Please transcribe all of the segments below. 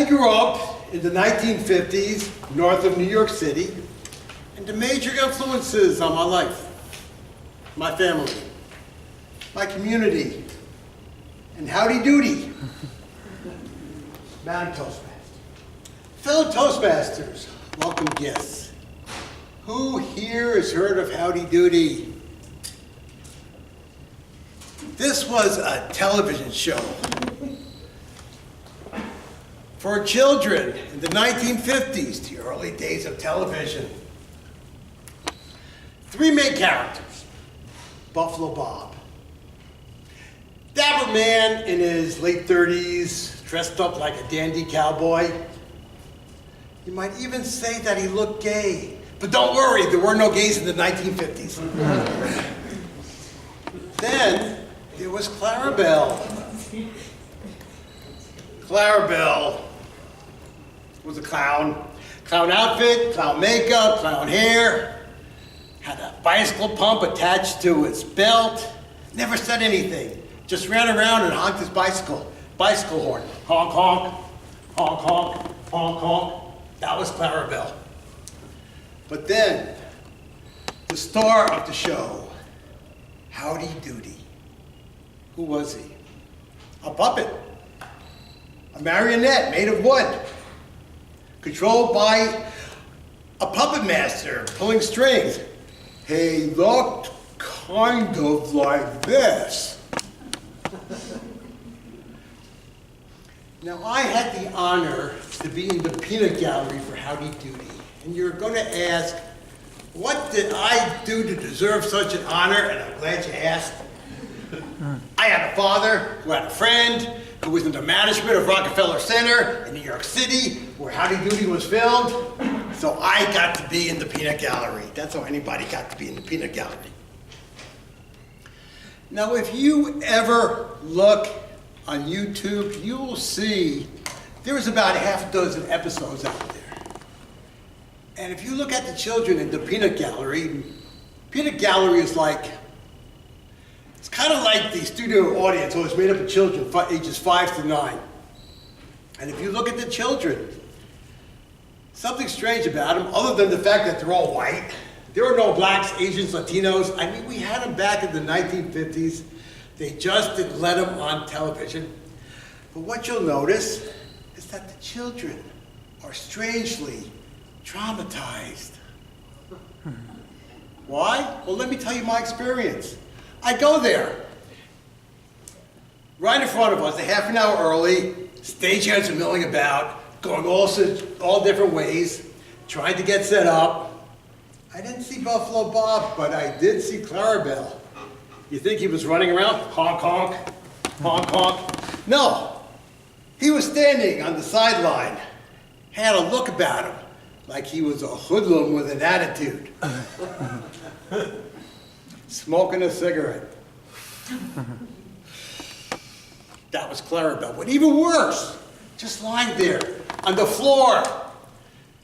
grew up in the 1950s, north of New York City, and the major influences on my life, my family, my community, and Howdy Doody, Madam Toastmaster. Fellow Toastmasters, welcome guests. Who here has heard of Howdy Doody? This was a television show for children in the 1950s, the early days of television. Three main characters: Buffalo Bob, dapper man in his late 30s, dressed up like a dandy cowboy. You might even say that he looked gay, but don't worry, there were no gays in the 1950s. Then there was Clarabelle. Clarabelle was a clown. Clown outfit, clown makeup, clown hair, had a bicycle pump attached to his belt, never said anything, just ran around and honked his bicycle horn. Honk, honk, honk, honk, honk, honk. That was Clarabelle. But then, the star of the show, Howdy Doody. Who was he? A puppet. A marionette made of wood. Controlled by a puppet master pulling strings. He looked kind of like this. Now, I had the honor to be in the peanut gallery for Howdy Doody. And you're going to ask, what did I do to deserve such an honor? And I'm glad you asked. I had a father who had a friend who was in the management of Rockefeller Center in New York City, where Howdy Doody was filmed. So I got to be in the peanut gallery. That's how anybody got to be in the peanut gallery. Now, if you ever look on YouTube, you will see there was about a half dozen episodes out there. And if you look at the children in the peanut gallery is like, it's kind of like the studio audience, so it's made up of children ages 5 to 9. And if you look at the children, something strange about them, other than the fact that they're all white. There were no blacks, Asians, Latinos. I mean, we had them back in the 1950s. They just didn't let them on television. But what you'll notice is that the children are strangely traumatized. Why? Well, let me tell you my experience. I go there. Right in front of us, a half an hour early, stagehands are milling about, going all different ways, trying to get set up. I didn't see Buffalo Bob, but I did see Clarabelle. You think he was running around? Honk, honk, honk, honk. No, he was standing on the sideline, had a look about him, like he was a hoodlum with an attitude. Smoking a cigarette. That was Clarabelle. But even worse, just lying there on the floor,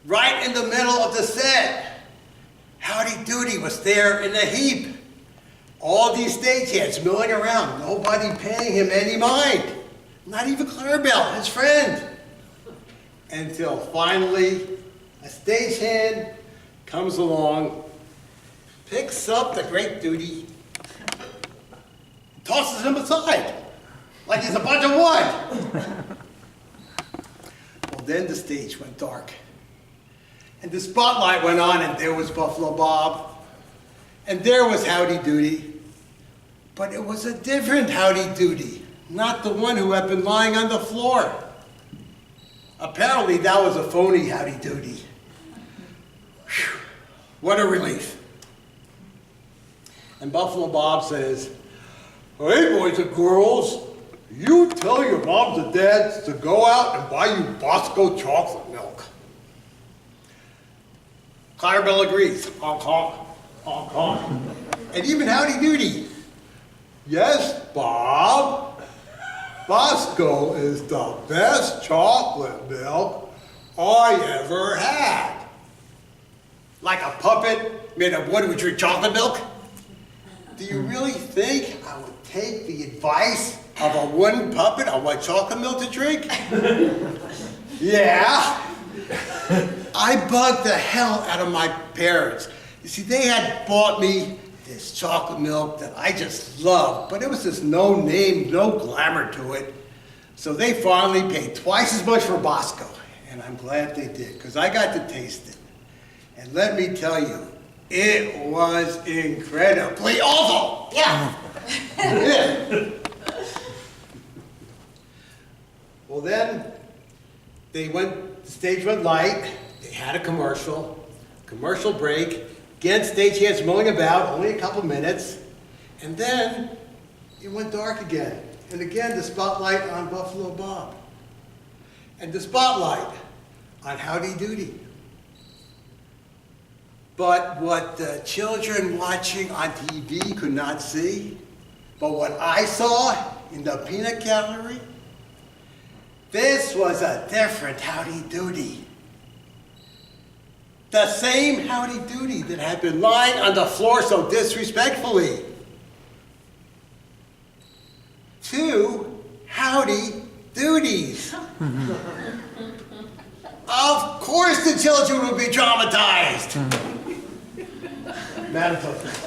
right in the middle of the set. Howdy Doody was there in a heap. All these stagehands milling around, nobody paying him any mind. Not even Clarabelle, his friend. Until finally, a stagehand comes along, picks up the great Doody, tosses him aside, like he's a bunch of wood. Well, then the stage went dark. And the spotlight went on, and there was Buffalo Bob, and there was Howdy Doody. But it was a different Howdy Doody, not the one who had been lying on the floor. Apparently, that was a phony Howdy Doody. Whew, what a relief. And Buffalo Bob says, "Hey, boys and girls, you tell your moms and dads to go out and buy you Bosco chocolate milk." Clarabelle agrees. Honk, honk, honk, honk. And even Howdy Doody. "Yes, Bob, Bosco is the best chocolate milk I ever had." Like a puppet made of wood who drink chocolate milk? Do you really think I would take the advice of a wooden puppet on what chocolate milk to drink? Yeah. I bugged the hell out of my parents. You see, they had bought me this chocolate milk that I just loved, but it was just no name, no glamour to it. So they finally paid twice as much for Bosco, and I'm glad they did, because I got to taste it. And let me tell you, it was incredibly awful. Yeah. Yeah. Well then, the stage went light, they had a commercial break, again stage hands milling about, only a couple minutes, and then it went dark again. And again the spotlight on Buffalo Bob. And the spotlight on Howdy Doody. But what the children watching on TV could not see, but what I saw in the peanut gallery, this was a different Howdy Doody. The same Howdy Doody that had been lying on the floor so disrespectfully. Two Howdy Doodies. Of course the children would be traumatized. Madam Toastmaster.